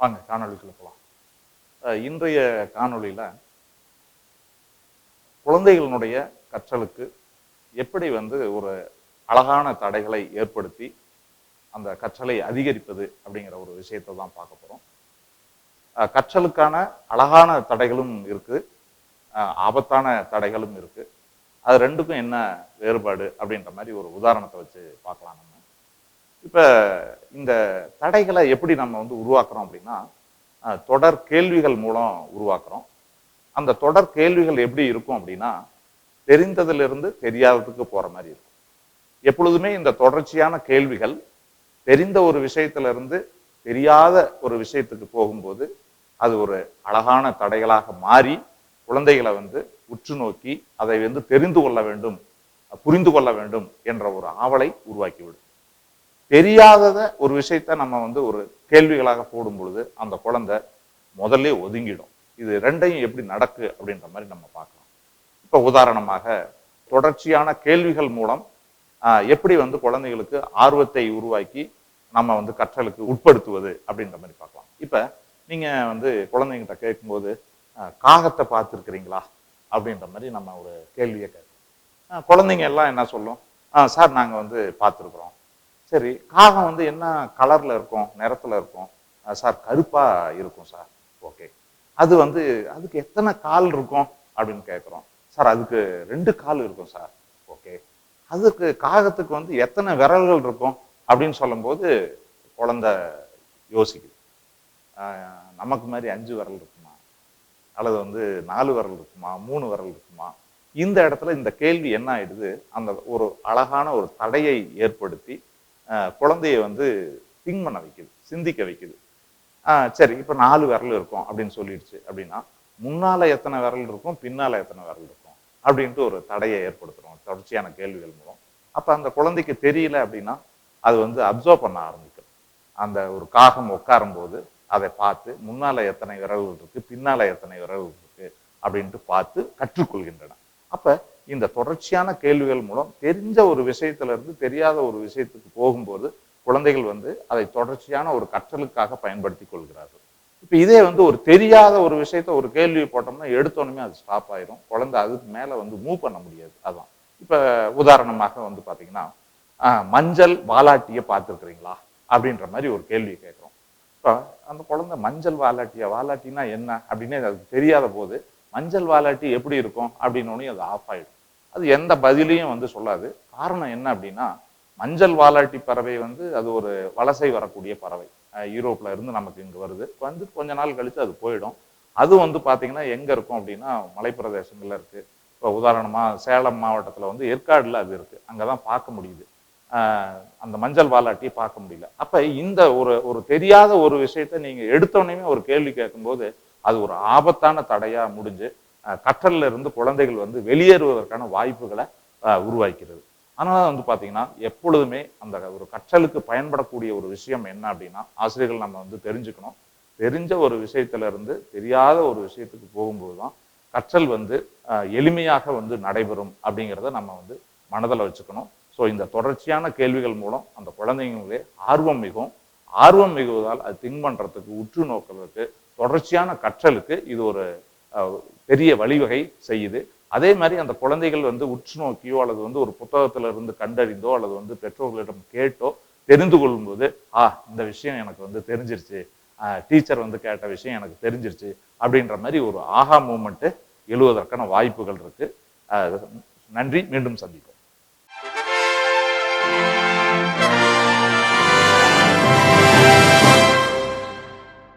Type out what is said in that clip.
வாங்க காணொளிக்குள்ள போகலாம். இன்றைய காணொளியில குழந்தைகளினுடைய கற்றலுக்கு எப்படி ஒரு அழகான தடைகளை ஏற்படுத்தி அந்த கற்றலை அதிகரிப்பது அப்படிங்கிற ஒரு விஷயத்தை தான் பார்க்க போறோம். கற்றலுக்கான அழகான தடைகளும் இருக்கு, ஆபத்தான தடைகளும் இருக்கு. அது ரெண்டுக்கும் என்ன வேறுபாடு அப்படின்ற மாதிரி ஒரு உதாரணத்தை வச்சு பார்க்கலாம். நம்ம இப்ப இந்த தடைகளை எப்படி நம்ம உருவாக்குறோம் அப்படின்னா, தொடர் கேள்விகள் மூலம் உருவாக்குறோம். அந்த தொடர் கேள்விகள் எப்படி இருக்கும் அப்படின்னா, தெரிந்ததிலிருந்து தெரியாததுக்கு போற மாதிரி இருக்கும். எப்பொழுதுமே இந்த தொடர்ச்சியான கேள்விகள் தெரிந்த ஒரு விஷயத்துல இருந்து தெரியாத ஒரு விஷயத்துக்கு போகும்போது அது ஒரு அழகான தடைகளாக மாறி குழந்தைகளை உற்று நோக்கி அதை தெரிந்து கொள்ள வேண்டும், புரிந்து கொள்ள வேண்டும் என்ற ஒரு ஆவலை உருவாக்கிவிடும். தெரியாதத ஒரு விஷயத்த நம்ம ஒரு கேள்விகளாக போடும் பொழுது அந்த குழந்தை முதல்ல ஒதுங்கிடும். இது ரெண்டையும் எப்படி நடக்கு அப்படின்ற மாதிரி நம்ம பார்க்கலாம். இப்ப உதாரணமாக தொடர்ச்சியான கேள்விகள் மூலம் எப்படி குழந்தைகளுக்கு ஆர்வத்தை உருவாக்கி நம்ம கற்றலுக்கு உட்படுத்துவது அப்படின்ற மாதிரி பார்க்கலாம். இப்ப நீங்க குழந்தைங்கிட்ட கேட்கும்போது காகத்தை பார்த்துருக்கிறீங்களா அப்படின்ற மாதிரி நம்ம ஒரு கேள்வியை கேட்கலாம். குழந்தைங்க எல்லாம் என்ன சொல்லும், சார் நாங்க பார்த்துருக்குறோம். சரி, காகம் என்ன கலர்ல இருக்கும், நிறத்துல இருக்கும்? சார் கருப்பா இருக்கும் சார். ஓகே, அது அதுக்கு எத்தனை கால் இருக்கும் அப்படின்னு கேட்குறோம். சார் அதுக்கு 2 கால் இருக்கும் சார். ஓகே, அதுக்கு காகத்துக்கு எத்தனை விரல்கள் இருக்கும் அப்படின்னு சொல்லும்போது குழந்தை யோசிக்குது. நமக்கு மாதிரி 5 விரல் இருக்குமா, அல்லது 4 விரல் இருக்குமா, 3 விரல் இருக்குமா? இந்த இடத்துல இந்த கேள்வி என்ன ஆயிடுது, அந்த ஒரு அழகான ஒரு தடையை ஏற்படுத்தி குழந்தைய திங்க் பண்ண வைக்குது, சிந்திக்க வைக்குது. சரி, இப்ப 4 விரல் இருக்கும் அப்படின்னு சொல்லிடுச்சு அப்படின்னா, முன்னால எத்தனை விரல் இருக்கும், பின்னால எத்தனை விரல் இருக்கும் அப்படின்ட்டு ஒரு தடையை ஏற்படுத்துறோம் தொடர்ச்சியான கேள்விகள் மூலம். அப்ப அந்த குழந்தைக்கு தெரியல அப்படின்னா அது அப்சர்வ் பண்ண ஆரம்பிக்கும். அந்த ஒரு காகம் உட்காரும் போது அதை பார்த்து முன்னால எத்தனை விரல்கள் இருக்கு, பின்னால எத்தனை விரல்கள் இருக்கு அப்படின்ட்டு பார்த்து கற்றுக்கொள்கின்றன. அப்ப இந்த தொடர்ச்சியான கேள்விகள் மூலம் தெரிஞ்ச ஒரு விஷயத்துல இருந்து தெரியாத ஒரு விஷயத்துக்கு போகும்போது குழந்தைகள் அதை தொடர்ச்சியான ஒரு கற்றலுக்காக பயன்படுத்தி கொள்கிறார்கள். இப்ப இதே ஒரு தெரியாத ஒரு விஷயத்த ஒரு கேள்வி போட்டோம்னா எடுத்தோடனே அது ஸ்டாப் ஆயிரும். குழந்தை அதுக்கு மேல மூவ் பண்ண முடியாது. அதான் இப்ப உதாரணமாக பாத்தீங்கன்னா, மஞ்சள் வாலாட்டிய பார்த்துருக்கிறீங்களா அப்படின்ற மாதிரி ஒரு கேள்வி கேட்கிறோம். இப்ப அந்த குழந்தை மஞ்சள் வாலாட்டினா என்ன அப்படின்னு அதுக்கு தெரியாத போது மஞ்சள் வாலாட்டி எப்படி இருக்கும் அப்படின்னு அது ஆஃப் ஆயிடும். அது எந்த பதிலையும் சொல்லாது. காரணம் என்ன அப்படின்னா, மஞ்சள் வாலாட்டி பறவை அது ஒரு வலசை வரக்கூடிய பறவை. யூரோப்ல இருந்து நமக்கு இங்க வருது. கொஞ்ச நாள் கழிச்சு அது போயிடும். அது பாத்தீங்கன்னா எங்க இருக்கும் அப்படின்னா மலைப்பிரதேசங்கள்ல இருக்கு. இப்போ உதாரணமா சேலம் மாவட்டத்துல ஏற்காடுல அது இருக்கு. அங்கதான் பார்க்க முடியுது. அந்த மஞ்சள் வாலாட்டியை பார்க்க முடியல. அப்ப இந்த ஒரு தெரியாத ஒரு விஷயத்த நீங்க எடுத்தோடனே ஒரு கேள்வி கேட்கும்போது அது ஒரு ஆபத்தான தடையா முடிஞ்சு கற்றல்ல இருந்து குழந்தைகள் வெளியேறுவதற்கான வாய்ப்புகளை உருவாக்கிறது. அதனால பாத்தீங்கன்னா எப்பொழுதுமே அந்த ஒரு கற்றலுக்கு பயன்படக்கூடிய ஒரு விஷயம் என்ன அப்படின்னா, ஆசிரியர்கள் நம்ம தெரிஞ்சுக்கணும். தெரிஞ்ச ஒரு விஷயத்துல இருந்து தெரியாத ஒரு விஷயத்துக்கு போகும்போதுதான் கற்றல் எளிமையாக நடைபெறும் அப்படிங்கிறத நம்ம மனதில் வச்சுக்கணும். ஸோ இந்த தொடர்ச்சியான கேள்விகள் மூலம் அந்த குழந்தைங்களுடைய ஆர்வம் மிகும். ஆர்வம் மிகுவதால் அது திங்க் பண்றதுக்கு, உற்று நோக்கிறதுக்கு, தொடர்ச்சியான கற்றலுக்கு இது ஒரு பெரிய வழிவகை செய்யுது. அதே மாதிரி அந்த குழந்தைகள் உற்று நோக்கியோ அல்லது ஒரு புத்தகத்துல இருந்து கண்டறிந்தோ அல்லது பெற்றோர்களிடம் கேட்டோ தெரிந்து கொள்ளும்போது, இந்த விஷயம் எனக்கு தெரிஞ்சிருச்சு, டீச்சர் கேட்ட விஷயம் எனக்கு தெரிஞ்சிருச்சு அப்படின்ற மாதிரி ஒரு ஆஹா மூமெண்ட் எழுவதற்கான வாய்ப்புகள் இருக்கு. நன்றி, மீண்டும் சந்திப்போம்.